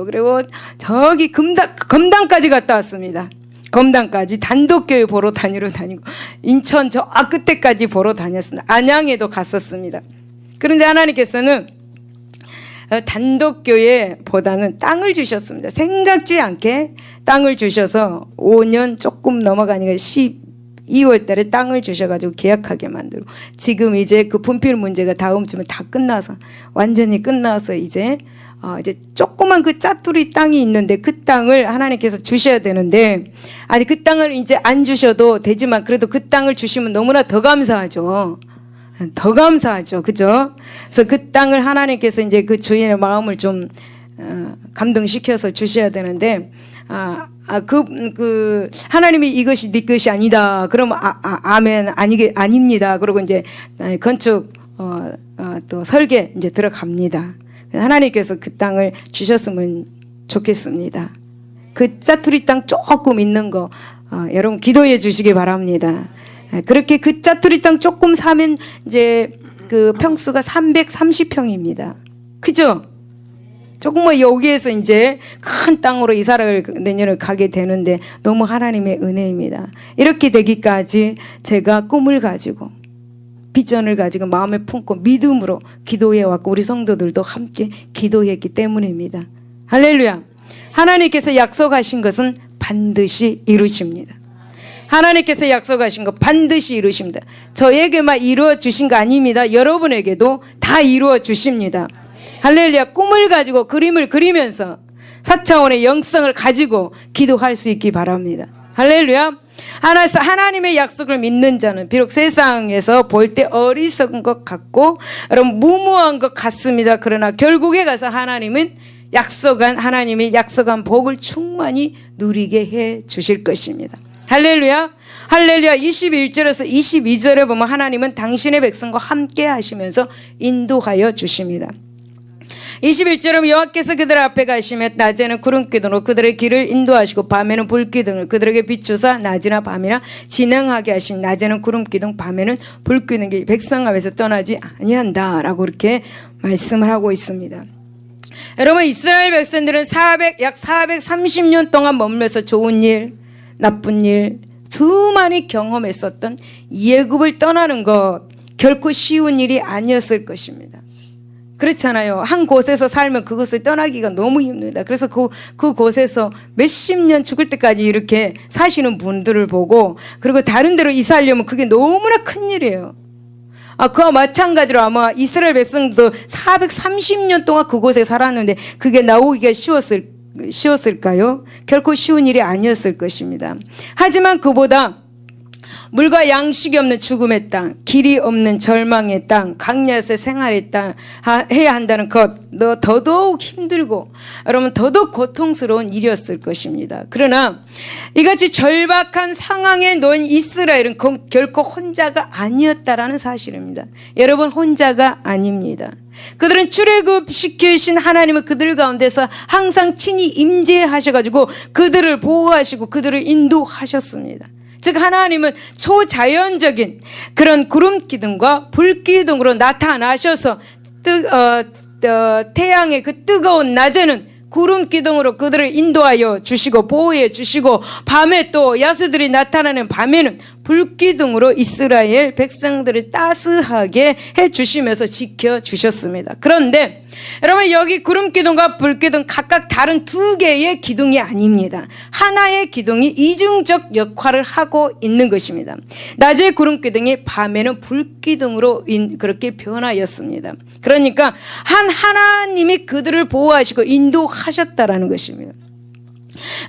그리고 저기 검당까지 갔다 왔습니다. 검당까지 단독교회 보러 다니고 인천 저 끝에까지 보러 다녔습니다. 안양에도 갔었습니다. 그런데 하나님께서는 단독교회보다는 땅을 주셨습니다. 생각지 않게 땅을 주셔서 5년 조금 넘어가니까 12월 달에 땅을 주셔가지고 계약하게 만들고 지금 이제 그 분필 문제가 다음 주면 다 끝나서 완전히 끝나서 이제 조그만 그 짜투리 땅이 있는데 그 땅을 하나님께서 주셔야 되는데 아니 그 땅을 이제 안 주셔도 되지만 그래도 그 땅을 주시면 너무나 더 감사하죠. 그죠? 그래서 그 땅을 하나님께서 이제 그 주인의 마음을 좀 감동시켜서 주셔야 되는데 하나님이 이것이 네 것이 아니다. 그러면 아멘 아닙니다. 그리고 이제 건축 또 설계 이제 들어갑니다. 하나님께서 그 땅을 주셨으면 좋겠습니다. 그 짜투리 땅 조금 있는 거 여러분 기도해 주시기 바랍니다. 그렇게 그 짜투리 땅 조금 사면 이제 그 평수가 330평입니다. 그죠? 조금 뭐 여기에서 이제 큰 땅으로 이사를 내년에 가게 되는데 너무 하나님의 은혜입니다. 이렇게 되기까지 제가 꿈을 가지고 비전을 가지고 마음에 품고 믿음으로 기도해왔고 우리 성도들도 함께 기도했기 때문입니다. 할렐루야. 하나님께서 약속하신 것은 반드시 이루십니다. 하나님께서 약속하신 거 반드시 이루십니다. 저에게만 이루어 주신 거 아닙니다. 여러분에게도 다 이루어 주십니다. 할렐루야. 꿈을 가지고 그림을 그리면서 4차원의 영성을 가지고 기도할 수 있기 바랍니다. 할렐루야. 하나님의 약속을 믿는 자는 비록 세상에서 볼 때 어리석은 것 같고 여러분 무모한 것 같습니다. 그러나 결국에 가서 하나님이 약속한 복을 충만히 누리게 해 주실 것입니다. 할렐루야. 할렐루야. 21절에서 22절에 보면 하나님은 당신의 백성과 함께 하시면서 인도하여 주십니다. 21절은 여호와께서 그들 앞에 가시며 낮에는 구름기둥으로 그들의 길을 인도하시고 밤에는 불기둥을 그들에게 비추사 낮이나 밤이나 진행하게 하신 낮에는 구름기둥 밤에는 불기둥이 백성 앞에서 떠나지 아니한다 라고 이렇게 말씀을 하고 있습니다. 여러분 이스라엘 백성들은 약 430년 동안 머물면서 좋은 일 나쁜 일 수많이 경험했었던 애굽을 떠나는 것 결코 쉬운 일이 아니었을 것입니다. 그렇잖아요. 한 곳에서 살면 그곳을 떠나기가 너무 힘듭니다. 그래서 그곳에서 몇십 년 죽을 때까지 이렇게 사시는 분들을 보고 그리고 다른 데로 이사하려면 그게 너무나 큰 일이에요. 그와 마찬가지로 아마 이스라엘 백성도 430년 동안 그곳에 살았는데 그게 나오기가 쉬웠을까요? 결코 쉬운 일이 아니었을 것입니다. 하지만 그보다 물과 양식이 없는 죽음의 땅, 길이 없는 절망의 땅, 강야에서 생활의 땅 해야 한다는 것, 더더욱 힘들고 여러분 더더욱 고통스러운 일이었을 것입니다. 그러나 이같이 절박한 상황에 놓인 이스라엘은 결코 혼자가 아니었다라는 사실입니다. 여러분 혼자가 아닙니다. 그들은 출애굽시키신 하나님은 그들 가운데서 항상 친히 임재하셔가지고 그들을 보호하시고 그들을 인도하셨습니다. 즉 하나님은 초자연적인 그런 구름기둥과 불기둥으로 나타나셔서 태양의 그 뜨거운 낮에는 구름기둥으로 그들을 인도하여 주시고 보호해 주시고 밤에 또 야수들이 나타나는 밤에는 불기둥으로 이스라엘 백성들을 따스하게 해주시면서 지켜주셨습니다. 그런데 여러분 여기 구름기둥과 불기둥 각각 다른 두 개의 기둥이 아닙니다. 하나의 기둥이 이중적 역할을 하고 있는 것입니다. 낮에 구름기둥이 밤에는 불기둥으로 그렇게 변하였습니다. 그러니까 하나님이 그들을 보호하시고 인도하셨다라는 것입니다.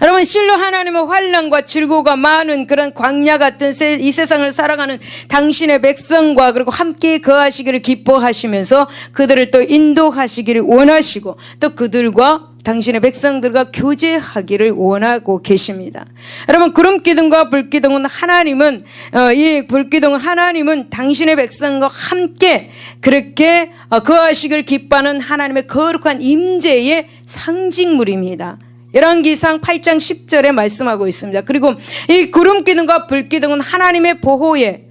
여러분 실로 하나님은 환난과 질고가 많은 그런 광야 같은 이 세상을 살아가는 당신의 백성과 그리고 함께 거하시기를 기뻐하시면서 그들을 또 인도하시기를 원하시고 또 그들과 당신의 백성들과 교제하기를 원하고 계십니다. 여러분 구름기둥과 불기둥은 이 불기둥은 하나님은 당신의 백성과 함께 그렇게 거하시기를 기뻐하는 하나님의 거룩한 임재의 상징물입니다. 열왕기상 8장 10절에 말씀하고 있습니다. 그리고 이 구름기둥과 불기둥은 하나님의 보호의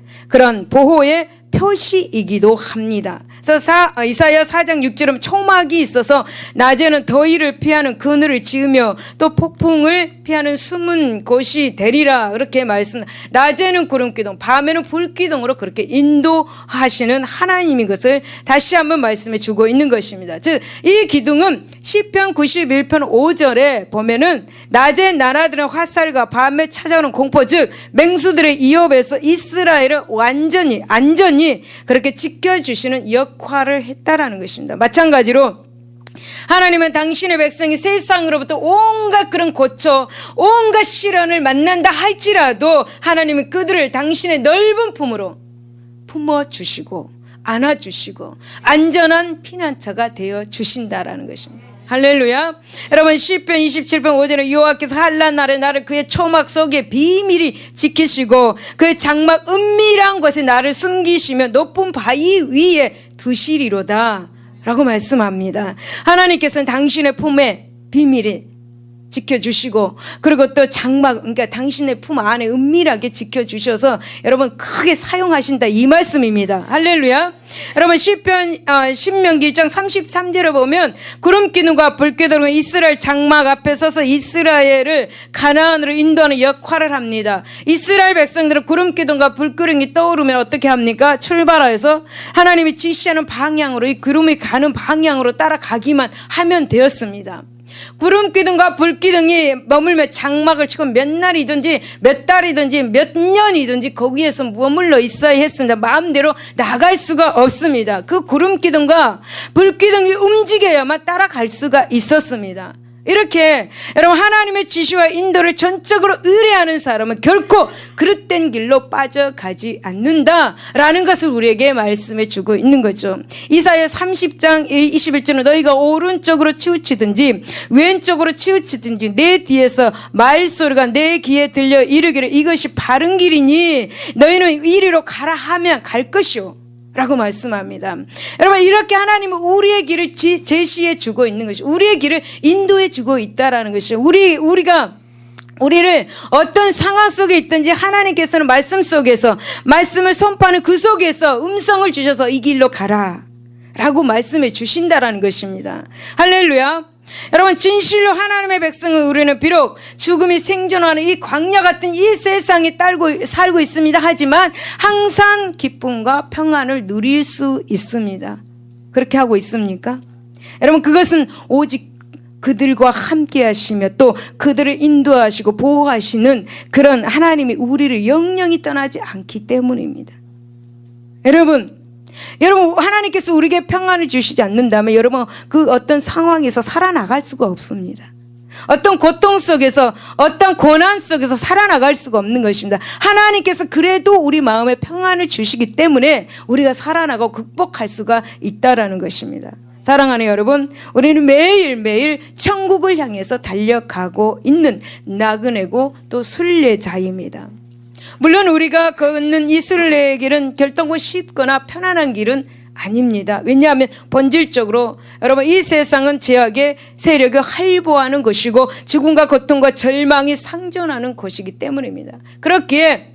표시이기도 합니다. 그래서 이사야 4장 6절은 초막이 있어서 낮에는 더위를 피하는 그늘을 지으며 또 폭풍을 피하는 숨은 곳이 되리라 그렇게 낮에는 구름기둥 밤에는 불기둥으로 그렇게 인도하시는 하나님인 것을 다시 한번 말씀해 주고 있는 것입니다. 즉 이 기둥은 시편 91편 5절에 보면은 낮에 날아드는 화살과 밤에 찾아오는 공포 즉 맹수들의 위협에서 이스라엘을 안전히 그렇게 지켜주시는 역할을 했다라는 것입니다. 마찬가지로 하나님은 당신의 백성이 세상으로부터 온갖 그런 고초, 온갖 시련을 만난다 할지라도 하나님은 그들을 당신의 넓은 품으로 품어주시고 안아주시고 안전한 피난처가 되어 주신다라는 것입니다. 할렐루야. 여러분 시편 27편 5절에 여호와께서 한란 날에 나를 그의 초막 속에 비밀히 지키시고 그의 장막 은밀한 곳에 나를 숨기시며 높은 바위 위에 두시리로다 라고 말씀합니다. 하나님께서는 당신의 품에 비밀히 지켜주시고 그리고 또 장막 그러니까 당신의 품 안에 은밀하게 지켜주셔서 여러분 크게 사용하신다 이 말씀입니다. 할렐루야. 여러분 신명기 1장 33절에 보면 구름기둥과 불기둥은 이스라엘 장막 앞에 서서 이스라엘을 가나안으로 인도하는 역할을 합니다. 이스라엘 백성들은 구름기둥과 불기둥이 떠오르면 어떻게 합니까? 출발해서 하나님이 지시하는 방향으로 이 구름이 가는 방향으로 따라가기만 하면 되었습니다. 구름기둥과 불기둥이 머물며 장막을 치고 몇 날이든지 몇 달이든지 몇 년이든지 거기에서 머물러 있어야 했습니다. 마음대로 나갈 수가 없습니다. 그 구름기둥과 불기둥이 움직여야만 따라갈 수가 있었습니다. 이렇게 여러분 하나님의 지시와 인도를 전적으로 의뢰하는 사람은 결코 그릇된 길로 빠져가지 않는다라는 것을 우리에게 말씀해 주고 있는 거죠. 이사야 30장 21절은 너희가 오른쪽으로 치우치든지 왼쪽으로 치우치든지 내 뒤에서 말소리가 내 귀에 들려 이르기를 이것이 바른 길이니 너희는 이리로 가라 하면 갈 것이요 라고 말씀합니다. 여러분 이렇게 하나님은 우리의 길을 제시해 주고 있는 것이 우리의 길을 인도해 주고 있다라는 것이죠. 우리를 어떤 상황 속에 있든지 하나님께서는 말씀 속에서 말씀을 선포하는 그 속에서 음성을 주셔서 이 길로 가라 라고 말씀해 주신다라는 것입니다. 할렐루야. 여러분 진실로 하나님의 백성은 우리는 비록 죽음이 생존하는 이 광야 같은 이 세상에 살고 있습니다. 하지만 항상 기쁨과 평안을 누릴 수 있습니다. 그렇게 하고 있습니까? 여러분 그것은 오직 그들과 함께 하시며 또 그들을 인도하시고 보호하시는 그런 하나님이 우리를 영영히 떠나지 않기 때문입니다. 여러분 하나님께서 우리에게 평안을 주시지 않는다면 여러분 그 어떤 상황에서 살아나갈 수가 없습니다. 어떤 고통 속에서 어떤 고난 속에서 살아나갈 수가 없는 것입니다. 하나님께서 그래도 우리 마음에 평안을 주시기 때문에 우리가 살아나고 극복할 수가 있다라는 것입니다. 사랑하는 여러분, 우리는 매일매일 천국을 향해서 달려가고 있는 나그네고 또 순례자입니다. 물론 우리가 걷는 이 순례의 길은 결단코 쉽거나 편안한 길은 아닙니다. 왜냐하면 본질적으로 여러분 이 세상은 죄악의 세력을 할보하는 것이고 죽음과 고통과 절망이 상존하는 곳이기 때문입니다. 그렇기에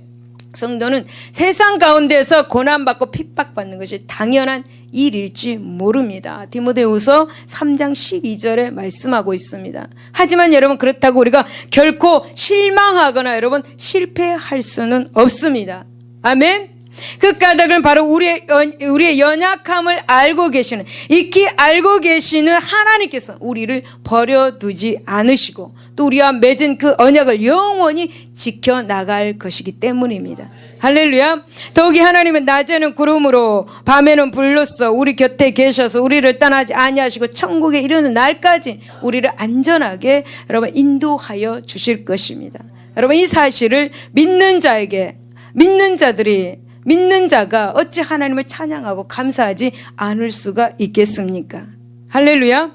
성도는 세상 가운데서 고난받고 핍박받는 것이 당연한 일일지 모릅니다. 디모데후서 3장 12절에 말씀하고 있습니다. 하지만 여러분 그렇다고 우리가 결코 실망하거나 여러분 실패할 수는 없습니다. 아멘. 그 까닭은 바로 우리의 연약함을 알고 계시는 익히 알고 계시는 하나님께서 우리를 버려두지 않으시고 또 우리와 맺은 그 언약을 영원히 지켜나갈 것이기 때문입니다. 할렐루야. 더욱이 하나님은 낮에는 구름으로 밤에는 불로써 우리 곁에 계셔서 우리를 떠나지 아니하시고 천국에 이르는 날까지 우리를 안전하게 여러분 인도하여 주실 것입니다. 여러분 이 사실을 믿는 자가 어찌 하나님을 찬양하고 감사하지 않을 수가 있겠습니까? 할렐루야.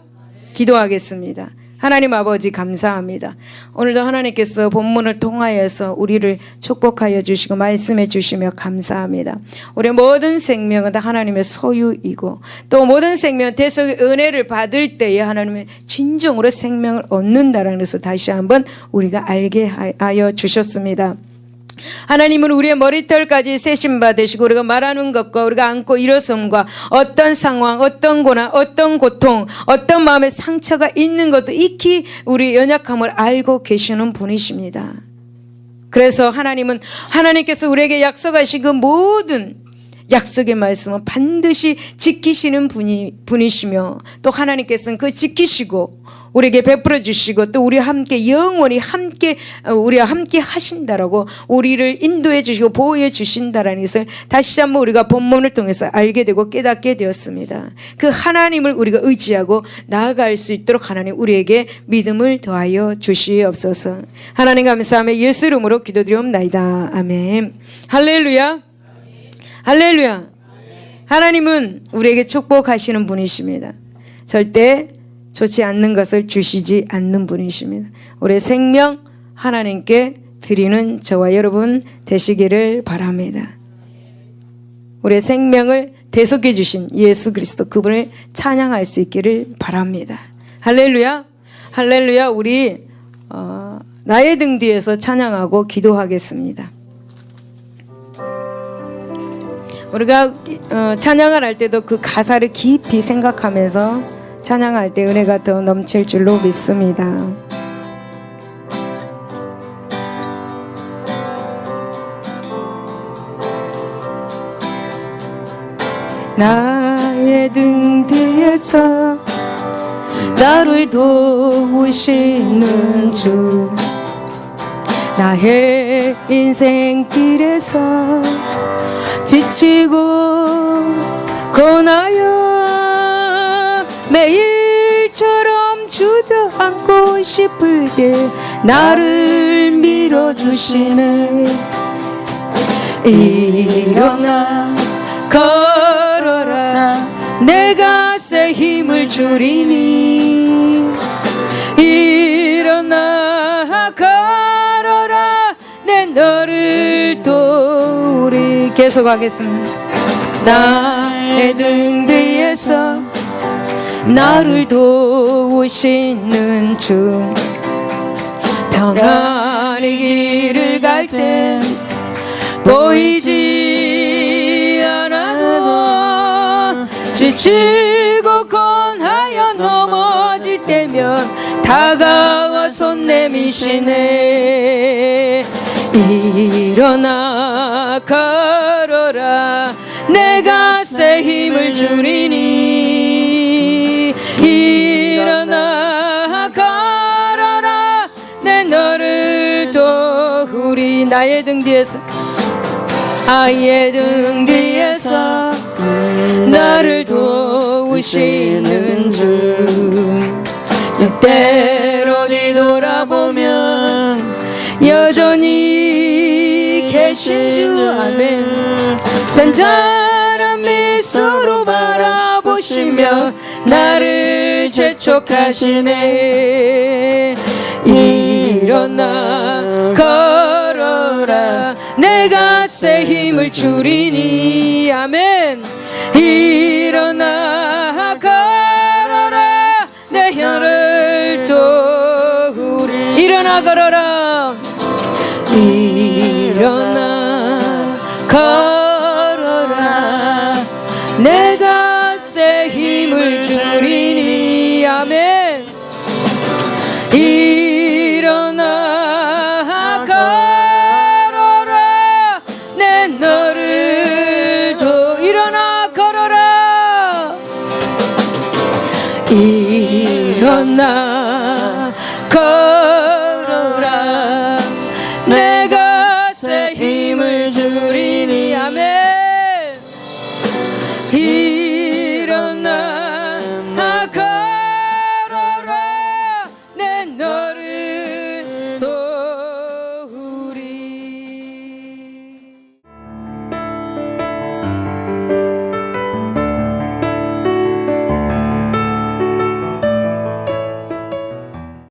기도하겠습니다. 하나님 아버지 감사합니다. 오늘도 하나님께서 본문을 통하여서 우리를 축복하여 주시고 말씀해 주시며 감사합니다. 우리 모든 생명은 다 하나님의 소유이고 또 모든 생명은 대속의 은혜를 받을 때에 하나님의 진정으로 생명을 얻는다라는 것을 다시 한번 우리가 알게 하여 주셨습니다. 하나님은 우리의 머리털까지 세심 받으시고 우리가 말하는 것과 우리가 안고 일어섬과 어떤 상황, 어떤 고난, 어떤 고통, 어떤 마음의 상처가 있는 것도 익히 우리 연약함을 알고 계시는 분이십니다. 그래서 하나님께서 우리에게 약속하신 그 모든 약속의 말씀은 반드시 지키시는 분이시며 또 하나님께서는 그 지키시고 우리에게 베풀어 주시고 또 우리와 함께 영원히 우리와 함께 하신다라고 우리를 인도해 주시고 보호해 주신다라는 것을 다시 한번 우리가 본문을 통해서 알게 되고 깨닫게 되었습니다. 그 하나님을 우리가 의지하고 나아갈 수 있도록 하나님 우리에게 믿음을 더하여 주시옵소서. 하나님 감사하며 예수 이름으로 기도드리옵나이다. 아멘. 할렐루야. 할렐루야. 하나님은 우리에게 축복하시는 분이십니다. 절대 좋지 않는 것을 주시지 않는 분이십니다. 우리의 생명 하나님께 드리는 저와 여러분 되시기를 바랍니다. 우리의 생명을 대속해 주신 예수 그리스도 그분을 찬양할 수 있기를 바랍니다. 할렐루야. 할렐루야. 우리 나의 등 뒤에서 찬양하고 기도하겠습니다. 우리가 찬양을 할 때도 그 가사를 깊이 생각하면서 찬양할 때 은혜가 더 넘칠 줄로 믿습니다. 나의 등 뒤에서 나를 도우시는 주 나의 인생길에서 지치고 고나여 매일처럼 주 주저앉고 싶을 때 나를 밀어주시네. 일어나 걸어라 내가 새 힘을 주리니. 일어나 걸어라 내 너를 도우리. 계속하겠습니다. 나의 등 뒤에서 나를 도우시는 주. 평안히 길을 갈 때 보이지 않아도 지치고 권하여 넘어질 때면 다가와 손 내미시네. 일어나 걸어라 내가 새 힘을 주리니. 일어나 걸어라 내 너를 도우리. 나의 등 뒤에서 아이의 등 뒤에서 나를 도우시는 주. 때때로 뒤돌아보면 여전히 계신 주. 아멘. 잔잔한 미소로 바라보시며 나를 재촉하시네. 일어나 걸어라 내가 새 힘을 주리니. 아멘. 일어나 걸어라 내 혀를 도우리. 일어나 걸어라. 일어나 걸어라 내가 새 힘을 주리니. 아멘. 일어나 걸어라 내 너를 일어나 걸어라. 일어나 걸어라 내가 새 힘을